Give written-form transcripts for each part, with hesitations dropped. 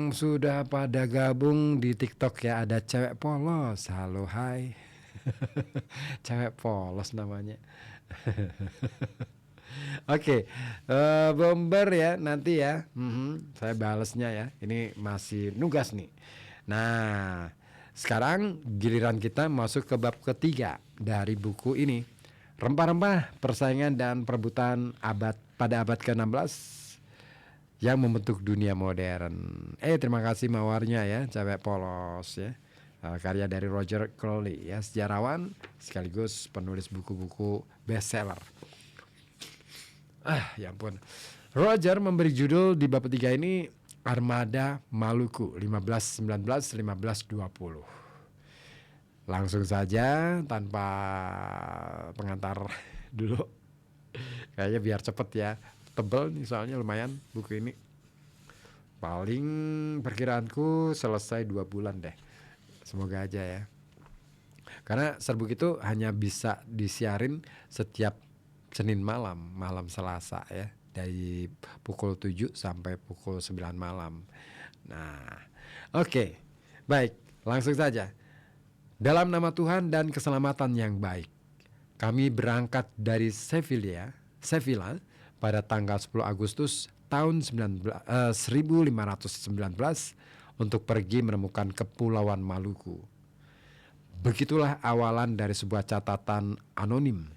yang sudah pada gabung di TikTok ya, ada cewek polos. Halo, hai. Cewek polos namanya. Oke, Bomber ya nanti ya. Saya balesnya ya. Ini masih nugas nih. Nah, sekarang giliran kita masuk ke bab ketiga dari buku ini. Rempah-rempah persaingan dan perebutan pada abad ke-16 yang membentuk dunia modern. Terima kasih mawarnya ya, cewek polos ya. Karya dari Roger Crowley ya, sejarawan sekaligus penulis buku-buku bestseller. Ya ampun. Roger memberi judul di bab ketiga ini Armada Maluku 1519-1520. Langsung saja tanpa pengantar dulu. Kayaknya biar cepet ya. Tebel nih soalnya lumayan buku ini. Paling perkiraanku selesai 2 bulan deh. Semoga aja ya. Karena serbuk itu hanya bisa disiarin setiap Senin malam Selasa ya, dari pukul 7 sampai pukul 9 malam. Nah, oke. Baik, langsung saja. Dalam nama Tuhan dan keselamatan yang baik, kami berangkat dari Sevilla pada tanggal 10 Agustus tahun 1519 untuk pergi menemukan Kepulauan Maluku. Begitulah awalan dari sebuah catatan anonim.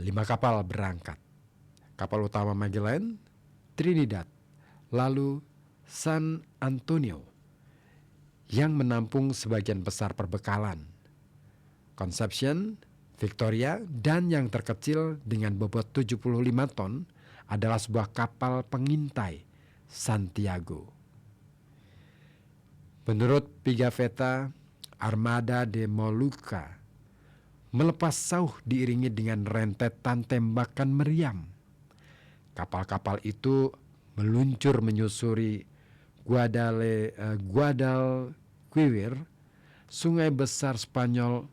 5 kapal berangkat. Kapal utama Magellan, Trinidad, lalu San Antonio yang menampung sebagian besar perbekalan. Conception, Victoria, dan yang terkecil dengan bobot 75 ton adalah sebuah kapal pengintai, Santiago. Menurut Pigafetta, Armada de Molucca melepas sauh diiringi dengan rentetan tembakan meriam. Kapal-kapal itu meluncur menyusuri Guadalquivir, sungai besar Spanyol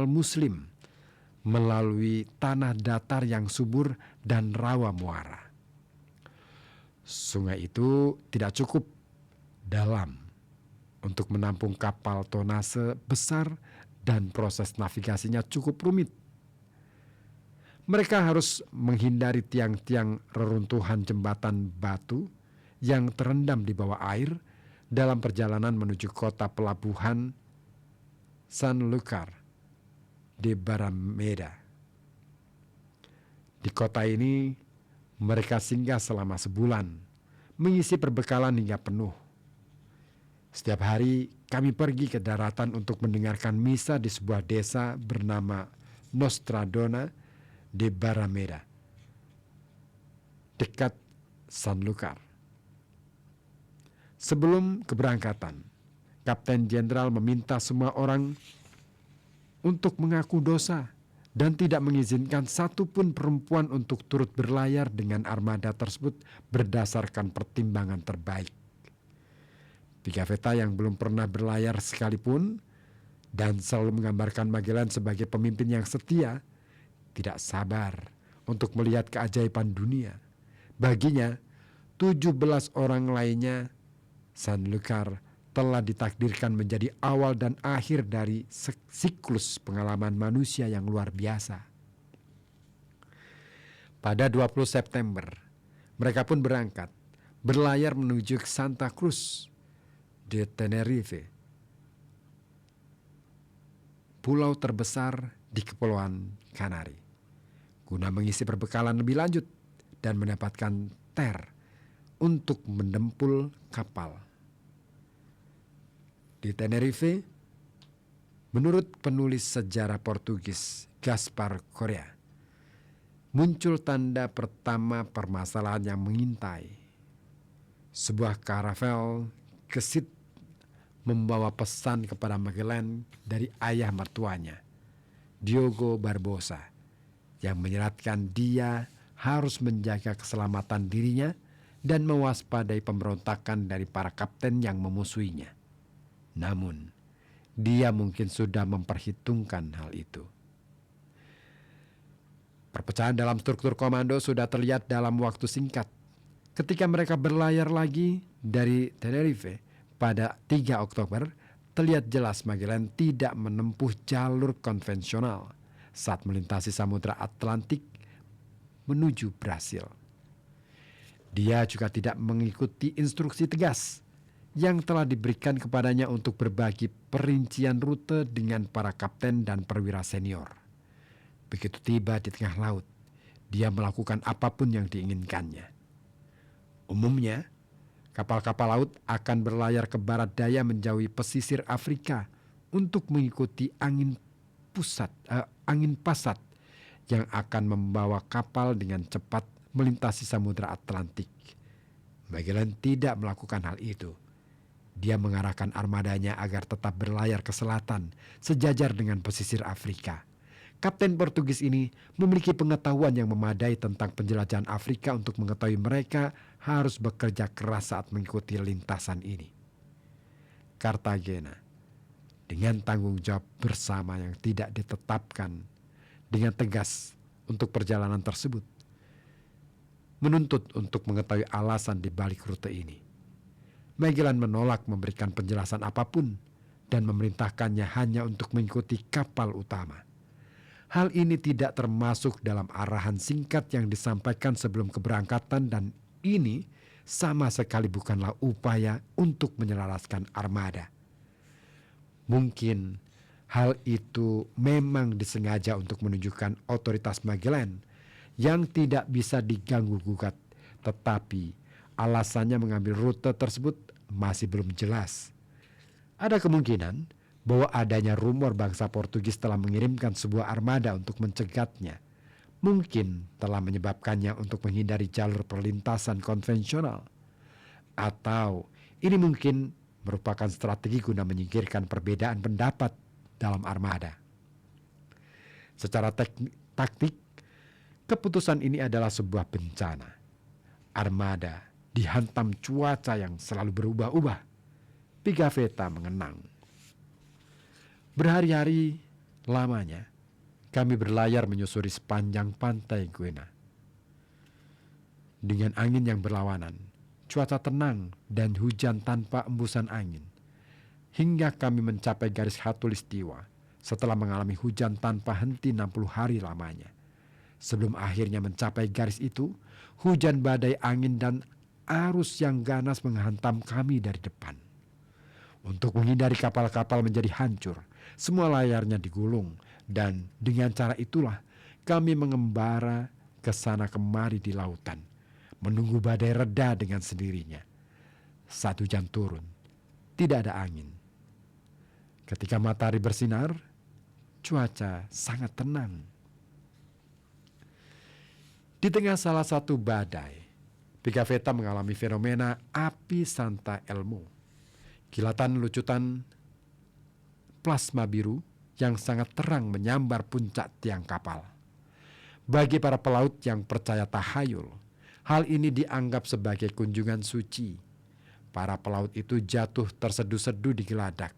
Muslim, melalui tanah datar yang subur dan rawa muara. Sungai itu tidak cukup dalam untuk menampung kapal tonnase besar dan proses navigasinya cukup rumit. Mereka harus menghindari tiang-tiang reruntuhan jembatan batu yang terendam di bawah air dalam perjalanan menuju kota pelabuhan Sanlúcar de Barrameda. Di kota ini mereka singgah selama sebulan, mengisi perbekalan hingga penuh. Setiap hari kami pergi ke daratan untuk mendengarkan misa di sebuah desa bernama Nostradona de Barrameda, dekat Sanlúcar. Sebelum keberangkatan, Kapten Jenderal meminta semua orang untuk mengaku dosa dan tidak mengizinkan satupun perempuan untuk turut berlayar dengan armada tersebut berdasarkan pertimbangan terbaik. Pigafetta yang belum pernah berlayar sekalipun dan selalu menggambarkan Magellan sebagai pemimpin yang setia, tidak sabar untuk melihat keajaiban dunia. Baginya, 17 orang lainnya, Sanlúcar telah ditakdirkan menjadi awal dan akhir dari siklus pengalaman manusia yang luar biasa. Pada 20 September, mereka pun berangkat, berlayar menuju ke Santa Cruz de Tenerife, pulau terbesar di Kepulauan Kanari, guna mengisi perbekalan lebih lanjut dan mendapatkan untuk mendempul kapal. Di Tenerife, menurut penulis sejarah Portugis Gaspar Correa, muncul tanda pertama permasalahan yang mengintai. Sebuah karavel gesit membawa pesan kepada Magellan dari ayah mertuanya, Diogo Barbosa, yang menyeratkan dia harus menjaga keselamatan dirinya dan mewaspadai pemberontakan dari para kapten yang memusuhinya. Namun, dia mungkin sudah memperhitungkan hal itu. Perpecahan dalam struktur komando sudah terlihat dalam waktu singkat. Ketika mereka berlayar lagi dari Tenerife pada 3 Oktober, terlihat jelas Magellan tidak menempuh jalur konvensional saat melintasi Samudra Atlantik menuju Brasil. Dia juga tidak mengikuti instruksi tegas yang telah diberikan kepadanya untuk berbagi perincian rute dengan para kapten dan perwira senior. Begitu tiba di tengah laut, dia melakukan apapun yang diinginkannya. Umumnya, kapal-kapal laut akan berlayar ke barat daya menjauhi pesisir Afrika untuk mengikuti angin pasat yang akan membawa kapal dengan cepat melintasi Samudra Atlantik. Magellan tidak melakukan hal itu. Dia mengarahkan armadanya agar tetap berlayar ke selatan, sejajar dengan pesisir Afrika. Kapten Portugis ini memiliki pengetahuan yang memadai tentang penjelajahan Afrika untuk mengetahui mereka harus bekerja keras saat mengikuti lintasan ini. Cartagena, dengan tanggung jawab bersama yang tidak ditetapkan dengan tegas untuk perjalanan tersebut, menuntut untuk mengetahui alasan di balik rute ini. Magellan menolak memberikan penjelasan apapun dan memerintahkannya hanya untuk mengikuti kapal utama. Hal ini tidak termasuk dalam arahan singkat yang disampaikan sebelum keberangkatan dan ini sama sekali bukanlah upaya untuk menyelaraskan armada. Mungkin hal itu memang disengaja untuk menunjukkan otoritas Magellan yang tidak bisa diganggu-gugat, tetapi alasannya mengambil rute tersebut masih belum jelas. Ada kemungkinan bahwa adanya rumor bangsa Portugis telah mengirimkan sebuah armada untuk mencegatnya. Mungkin telah menyebabkannya untuk menghindari jalur perlintasan konvensional. Atau ini mungkin merupakan strategi guna menyingkirkan perbedaan pendapat dalam armada. Secara taktik, keputusan ini adalah sebuah bencana. Armada dihantam cuaca yang selalu berubah-ubah. Pigafetta mengenang. Berhari-hari lamanya kami berlayar menyusuri sepanjang pantai Guiana. Dengan angin yang berlawanan, cuaca tenang dan hujan tanpa embusan angin. Hingga kami mencapai garis khatulistiwa setelah mengalami hujan tanpa henti 60 hari lamanya. Sebelum akhirnya mencapai garis itu, hujan badai angin dan arus yang ganas menghantam kami dari depan. Untuk menghindari kapal-kapal menjadi hancur, semua layarnya digulung dan dengan cara itulah kami mengembara ke sana kemari di lautan, menunggu badai reda dengan sendirinya. Saat hujan turun, tidak ada angin. Ketika matahari bersinar, cuaca sangat tenang. Di tengah salah satu badai, Pigafetta mengalami fenomena api Santa Elmo. Kilatan lucutan plasma biru yang sangat terang menyambar puncak tiang kapal. Bagi para pelaut yang percaya tahayul, hal ini dianggap sebagai kunjungan suci. Para pelaut itu jatuh terseduh-seduh di geladak.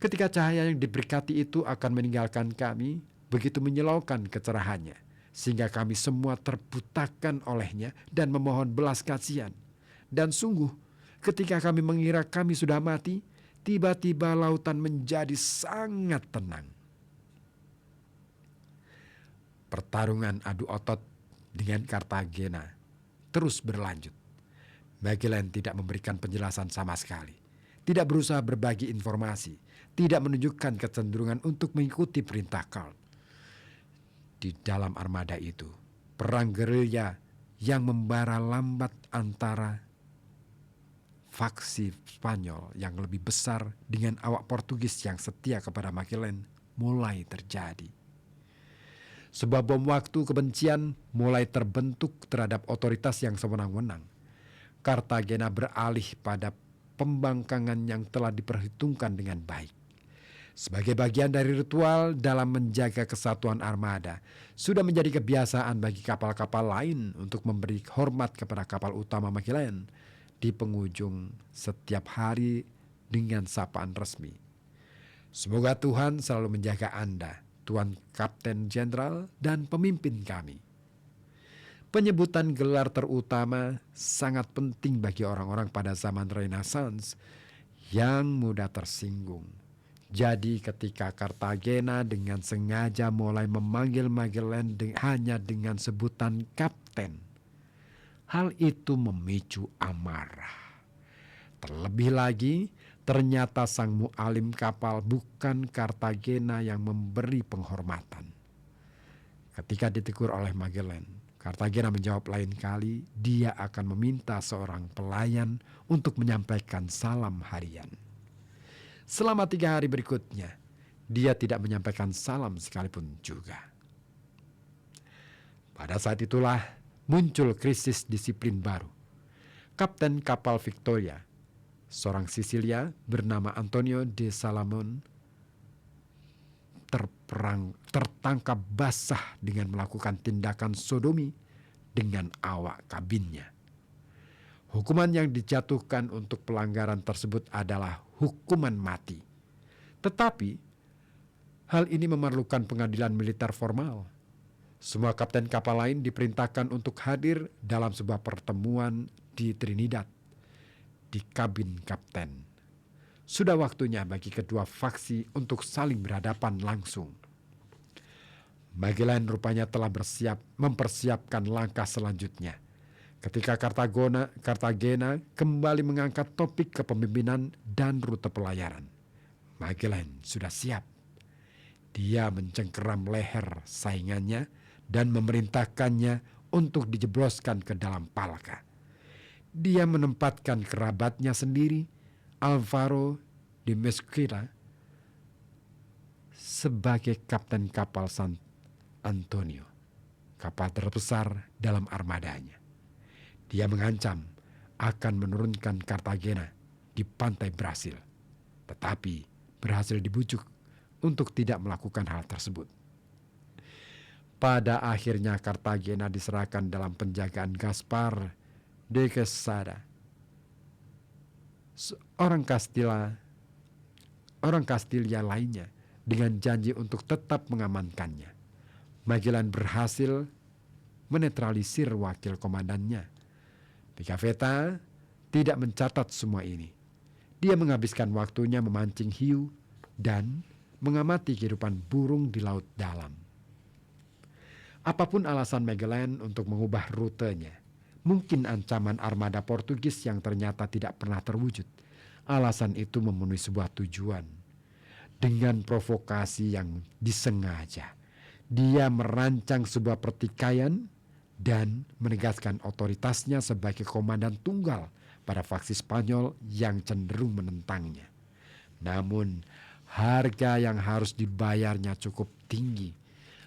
Ketika cahaya yang diberkati itu akan meninggalkan kami, begitu menyilaukan kecerahannya, sehingga kami semua terbutakan olehnya dan memohon belas kasihan. Dan sungguh, ketika kami mengira kami sudah mati, tiba-tiba lautan menjadi sangat tenang. Pertarungan adu otot dengan Cartagena terus berlanjut. Magellan tidak memberikan penjelasan sama sekali, tidak berusaha berbagi informasi, tidak menunjukkan kecenderungan untuk mengikuti perintah Karl. Di dalam armada itu, perang gerilya yang membara lambat antara faksi Spanyol yang lebih besar dengan awak Portugis yang setia kepada Magellan mulai terjadi. Sebuah bom waktu kebencian mulai terbentuk terhadap otoritas yang sewenang-wenang. Cartagena beralih pada pembangkangan yang telah diperhitungkan dengan baik. Sebagai bagian dari ritual dalam menjaga kesatuan armada, sudah menjadi kebiasaan bagi kapal-kapal lain untuk memberi hormat kepada kapal utama Magellan di penghujung setiap hari dengan sapaan resmi. Semoga Tuhan selalu menjaga Anda, Tuan Kapten Jenderal dan pemimpin kami. Penyebutan gelar terutama sangat penting bagi orang-orang pada zaman Renaissance yang mudah tersinggung. Jadi ketika Kartagena dengan sengaja mulai memanggil Magellan hanya dengan sebutan kapten, hal itu memicu amarah. Terlebih lagi, ternyata sang mualim kapal bukan Kartagena yang memberi penghormatan. Ketika ditegur oleh Magellan, Kartagena menjawab lain kali dia akan meminta seorang pelayan untuk menyampaikan salam harian. Selama 3 hari berikutnya, dia tidak menyampaikan salam sekalipun juga. Pada saat itulah muncul krisis disiplin baru. Kapten kapal Victoria, seorang Sisilia bernama Antonio de Salamon, tertangkap basah dengan melakukan tindakan sodomi dengan awak kabinnya. Hukuman yang dijatuhkan untuk pelanggaran tersebut adalah hukuman mati. Tetapi hal ini memerlukan pengadilan militer formal. Semua kapten kapal lain diperintahkan untuk hadir dalam sebuah pertemuan di Trinidad, di kabin kapten. Sudah waktunya bagi kedua faksi untuk saling berhadapan langsung. Magellan rupanya telah mempersiapkan langkah selanjutnya. Ketika Kartagena kembali mengangkat topik kepemimpinan dan rute pelayaran, Magellan sudah siap. Dia mencengkeram leher saingannya dan memerintahkannya untuk dijebloskan ke dalam palka. Dia menempatkan kerabatnya sendiri, Alvaro de Mesquita, sebagai kapten kapal San Antonio, kapal terbesar dalam armadanya. Dia mengancam akan menurunkan Kartagena di pantai Brasil, tetapi berhasil dibujuk untuk tidak melakukan hal tersebut. Pada akhirnya Kartagena diserahkan dalam penjagaan Gaspar de Quesada, orang Kastilia lainnya, dengan janji untuk tetap mengamankannya. Magellan berhasil menetralisir wakil komandannya. Pigafetta tidak mencatat semua ini. Dia menghabiskan waktunya memancing hiu dan mengamati kehidupan burung di laut dalam. Apapun alasan Magellan untuk mengubah rutenya, mungkin ancaman armada Portugis yang ternyata tidak pernah terwujud, alasan itu memenuhi sebuah tujuan. Dengan provokasi yang disengaja, dia merancang sebuah pertikaian dan menegaskan otoritasnya sebagai komandan tunggal pada faksi Spanyol yang cenderung menentangnya. Namun, harga yang harus dibayarnya cukup tinggi.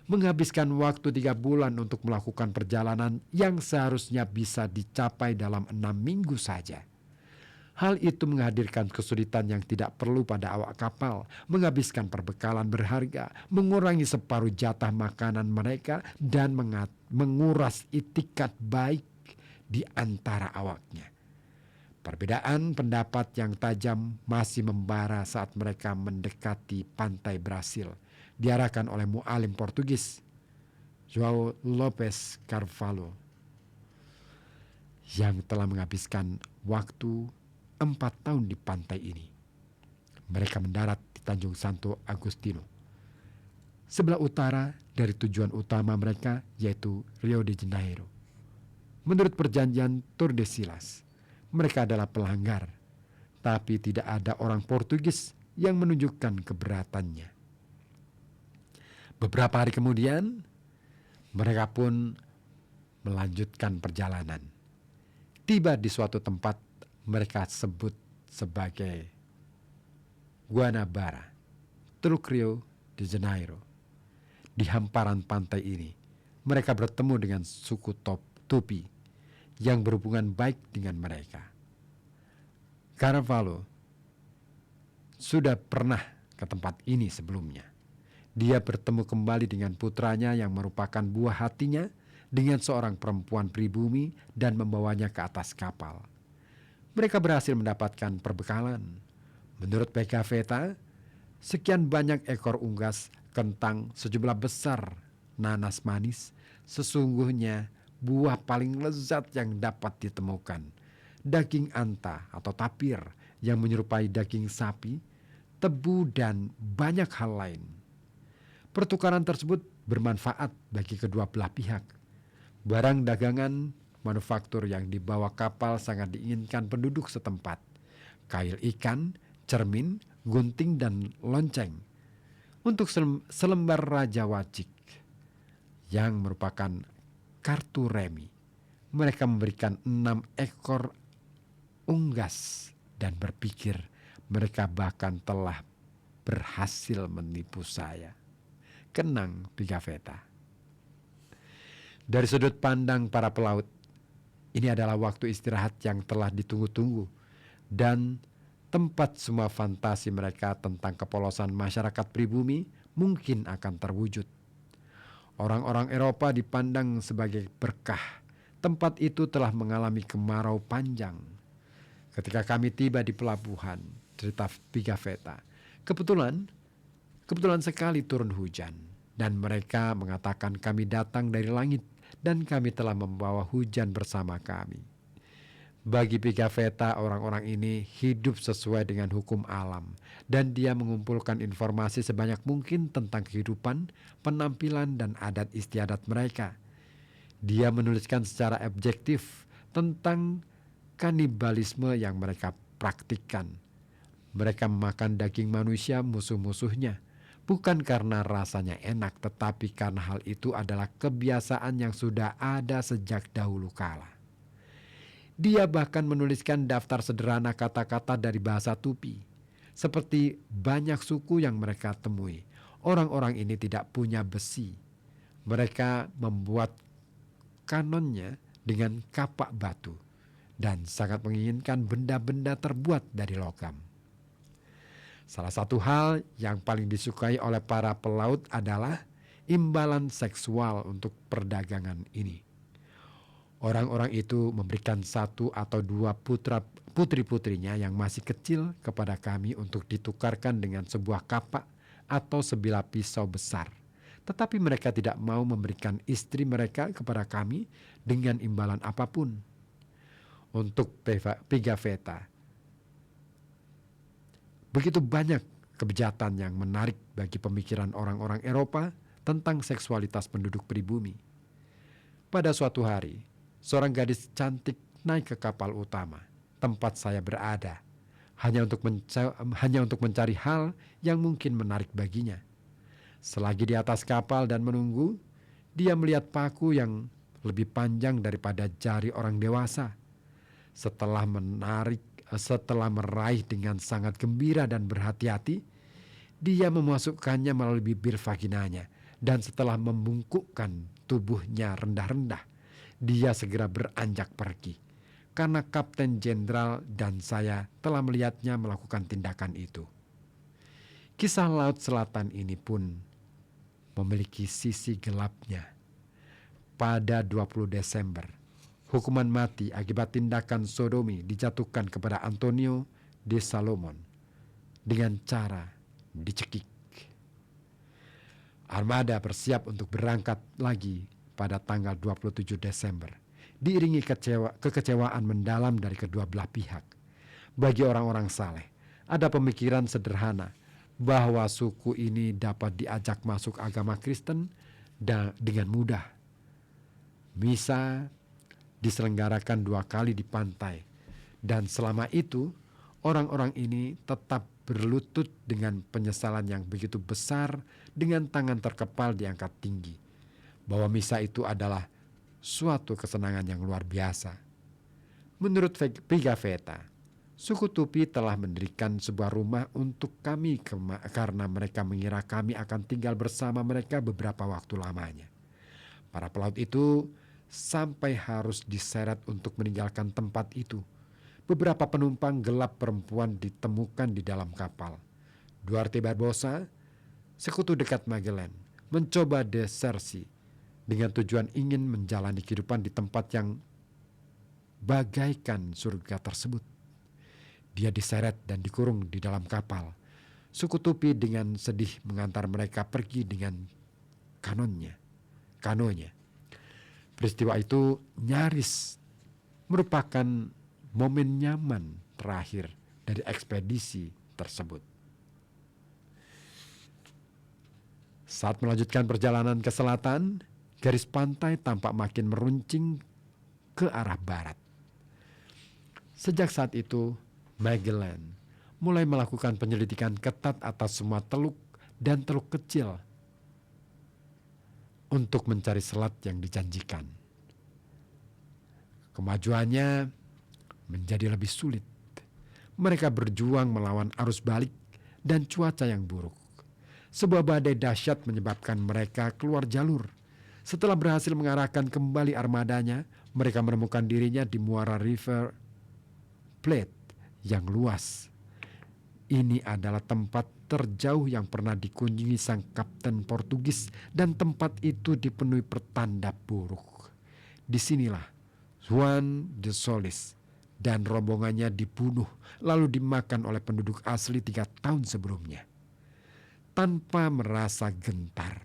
Menghabiskan waktu 3 bulan untuk melakukan perjalanan yang seharusnya bisa dicapai dalam 6 minggu saja. Hal itu menghadirkan kesulitan yang tidak perlu pada awak kapal, menghabiskan perbekalan berharga, mengurangi separuh jatah makanan mereka, dan menguras itikat baik di antara awaknya. Perbedaan pendapat yang tajam masih membara saat mereka mendekati pantai Brasil, diarahkan oleh mualim Portugis, João Lopes Carvalho, yang telah menghabiskan waktu 4 tahun di pantai ini. Mereka mendarat di Tanjung Santo Agustino, sebelah utara dari tujuan utama mereka, yaitu Rio de Janeiro. Menurut perjanjian Tordesillas, mereka adalah pelanggar, tapi tidak ada orang Portugis yang menunjukkan keberatannya. Beberapa hari kemudian, mereka pun melanjutkan perjalanan. Tiba di suatu tempat mereka sebut sebagai Guanabara, Teluk Rio de Janeiro. Di hamparan pantai ini, mereka bertemu dengan suku Tupi yang berhubungan baik dengan mereka. Carvalho sudah pernah ke tempat ini sebelumnya. Dia bertemu kembali dengan putranya yang merupakan buah hatinya, dengan seorang perempuan pribumi, dan membawanya ke atas kapal. Mereka berhasil mendapatkan perbekalan. Menurut Pigafetta, sekian banyak ekor unggas, kentang, sejumlah besar nanas manis, sesungguhnya buah paling lezat yang dapat ditemukan, daging anta atau tapir yang menyerupai daging sapi, tebu, dan banyak hal lain. Pertukaran tersebut bermanfaat bagi kedua belah pihak. Barang dagangan manufaktur yang dibawa kapal sangat diinginkan penduduk setempat. Kail ikan, cermin, gunting, dan lonceng. Untuk selembar Raja Wajik yang merupakan kartu remi, mereka memberikan 6 ekor unggas dan berpikir mereka bahkan telah berhasil menipu saya. Kenang Pigafetta. Dari sudut pandang para pelaut, ini adalah waktu istirahat yang telah ditunggu-tunggu dan tempat semua fantasi mereka tentang kepolosan masyarakat pribumi mungkin akan terwujud. Orang-orang Eropa dipandang sebagai berkah. Tempat itu telah mengalami kemarau panjang. Ketika kami tiba di pelabuhan, cerita Pigafetta, kebetulan sekali turun hujan, dan mereka mengatakan kami datang dari langit dan kami telah membawa hujan bersama kami. Bagi Pigafetta, orang-orang ini hidup sesuai dengan hukum alam, dan dia mengumpulkan informasi sebanyak mungkin tentang kehidupan, penampilan, dan adat istiadat mereka. Dia menuliskan secara objektif tentang kanibalisme yang mereka praktikkan. Mereka memakan daging manusia musuh-musuhnya, bukan karena rasanya enak, tetapi karena hal itu adalah kebiasaan yang sudah ada sejak dahulu kala. Dia bahkan menuliskan daftar sederhana kata-kata dari bahasa Tupi. Seperti banyak suku yang mereka temui, orang-orang ini tidak punya besi. Mereka membuat kanonnya dengan kapak batu dan sangat menginginkan benda-benda terbuat dari logam. Salah satu hal yang paling disukai oleh para pelaut adalah imbalan seksual untuk perdagangan ini. Orang-orang itu memberikan 1 atau 2 putri-putrinya yang masih kecil kepada kami untuk ditukarkan dengan sebuah kapak atau sebilah pisau besar. Tetapi mereka tidak mau memberikan istri mereka kepada kami dengan imbalan apapun. Untuk Pigafetta, begitu banyak kebejatan yang menarik bagi pemikiran orang-orang Eropa tentang seksualitas penduduk pribumi. Pada suatu hari, seorang gadis cantik naik ke kapal utama, tempat saya berada, hanya untuk mencari hal yang mungkin menarik baginya. Selagi di atas kapal dan menunggu, dia melihat paku yang lebih panjang daripada jari orang dewasa. Setelah meraih dengan sangat gembira dan berhati-hati, dia memasukkannya melalui bibir vaginanya, dan setelah membungkukkan tubuhnya rendah-rendah, dia segera beranjak pergi. Karena Kapten Jenderal dan saya telah melihatnya melakukan tindakan itu. Kisah Laut Selatan ini pun memiliki sisi gelapnya. Pada 20 Desember, hukuman mati akibat tindakan sodomi dijatuhkan kepada Antonio de Salomon dengan cara dicekik. Armada bersiap untuk berangkat lagi pada tanggal 27 Desember, diiringi kekecewaan mendalam dari kedua belah pihak. Bagi orang-orang saleh, ada pemikiran sederhana bahwa suku ini dapat diajak masuk agama Kristen dengan mudah. Misa diselenggarakan 2 kali di pantai, dan selama itu orang-orang ini tetap berlutut dengan penyesalan yang begitu besar, dengan tangan terkepal diangkat tinggi, bahwa misa itu adalah suatu kesenangan yang luar biasa. Menurut Pigafetta, suku Tupi telah mendirikan sebuah rumah untuk kami karena mereka mengira kami akan tinggal bersama mereka beberapa waktu lamanya. Para pelaut itu sampai harus diseret untuk meninggalkan tempat itu. Beberapa penumpang gelap perempuan ditemukan di dalam kapal. Duarte Barbosa, sekutu dekat Magellan, mencoba desersi dengan tujuan ingin menjalani kehidupan di tempat yang bagaikan surga tersebut. Dia diseret dan dikurung di dalam kapal. Suku Tupi dengan sedih mengantar mereka pergi dengan kanonya. Peristiwa itu nyaris merupakan momen nyaman terakhir dari ekspedisi tersebut. Saat melanjutkan perjalanan ke selatan, garis pantai tampak makin meruncing ke arah barat. Sejak saat itu, Magellan mulai melakukan penyelidikan ketat atas semua teluk dan teluk kecil untuk mencari selat yang dijanjikan. Kemajuannya menjadi lebih sulit. Mereka berjuang melawan arus balik dan cuaca yang buruk. Sebuah badai dahsyat menyebabkan mereka keluar jalur. Setelah berhasil mengarahkan kembali armadanya, mereka menemukan dirinya di muara River Plate yang luas. Ini adalah tempat terjauh yang pernah dikunjungi sang kapten Portugis, dan tempat itu dipenuhi pertanda buruk. Disinilah Juan de Solis dan rombongannya dibunuh lalu dimakan oleh penduduk asli 3 tahun sebelumnya. Tanpa merasa gentar,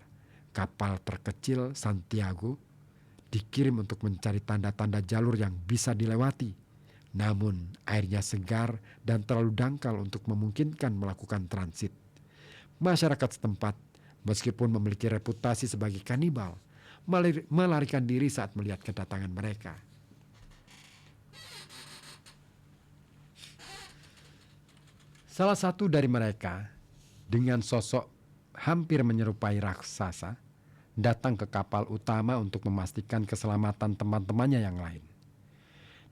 kapal terkecil Santiago dikirim untuk mencari tanda-tanda jalur yang bisa dilewati. Namun airnya segar dan terlalu dangkal untuk memungkinkan melakukan transit. Masyarakat setempat, meskipun memiliki reputasi sebagai kanibal, melarikan diri saat melihat kedatangan mereka. Salah satu dari mereka, dengan sosok hampir menyerupai raksasa, datang ke kapal utama untuk memastikan keselamatan teman-temannya yang lain.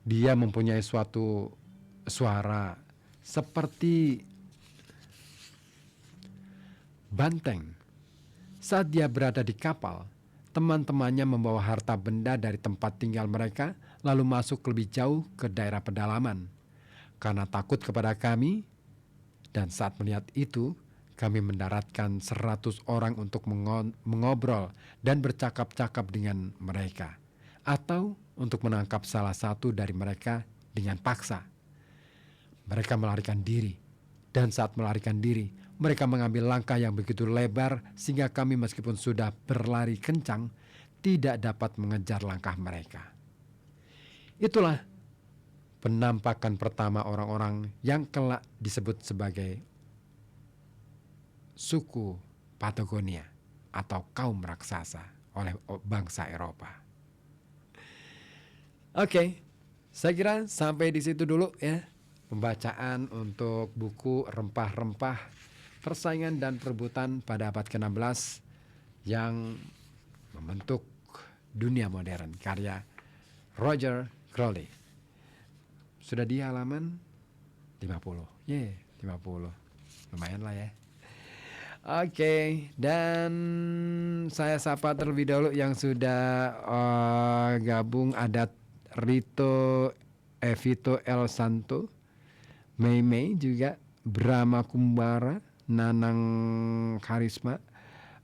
Dia mempunyai suatu suara seperti banteng. Saat dia berada di kapal, teman-temannya membawa harta benda dari tempat tinggal mereka lalu masuk lebih jauh ke daerah pedalaman. Karena takut kepada kami, dan saat melihat itu, kami mendaratkan 100 orang untuk mengobrol dan bercakap-cakap dengan mereka, atau untuk menangkap salah satu dari mereka dengan paksa. Mereka melarikan diri, dan saat melarikan diri, mereka mengambil langkah yang begitu lebar sehingga kami meskipun sudah berlari kencang, tidak dapat mengejar langkah mereka. Itulah penampakan pertama orang-orang yang kelak disebut sebagai suku Patagonia atau kaum raksasa oleh bangsa Eropa. Oke, saya kira sampai di situ dulu ya pembacaan untuk buku Rempah-Rempah Persaingan dan Perebutan pada abad ke-16 yang membentuk dunia modern karya Roger Crowley. Sudah di halaman 50. 50. Lumayan lah ya. Oke, dan saya sapa terlebih dahulu yang sudah gabung. Ada Rito Evito El Santo, Mei juga, Brahma Kumbara, Nanang Karisma,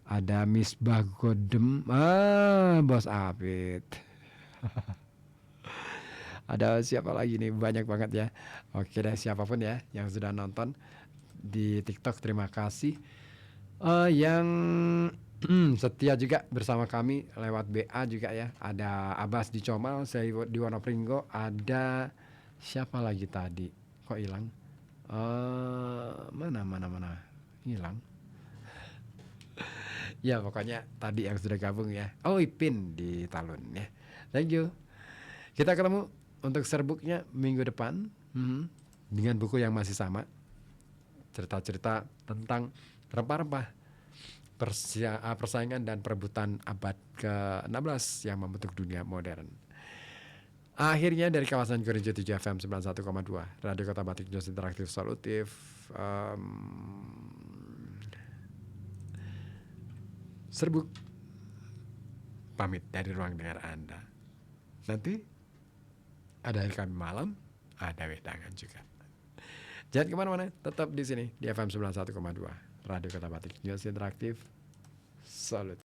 ada Misbah Godem, Bos Apit. Ada siapa lagi nih, banyak banget ya. Oke deh, siapapun ya yang sudah nonton di TikTok, terima kasih. Yang setia juga bersama kami lewat BA juga ya. Ada Abbas di Comal, saya di Wonopringgo. Ada siapa lagi tadi? Kok hilang? Mana hilang. Ya pokoknya tadi yang sudah gabung ya. Oh, Ipin di Talun ya. Thank you. Kita ketemu untuk serbuknya minggu depan dengan buku yang masih sama. Cerita-cerita tentang rempah-rempah persaingan dan perebutan abad ke-16 yang membentuk dunia modern. Akhirnya dari kawasan Gereja 7 FM 91,2 Radio Kota Batik, News Interaktif Solutif, serbuk pamit dari ruang dengar Anda. Nanti ada kami malam, ada wedangan juga. Jangan kemana-mana, tetap di sini di FM 91,2 Radio Kota Batik, News Interaktif Solutif.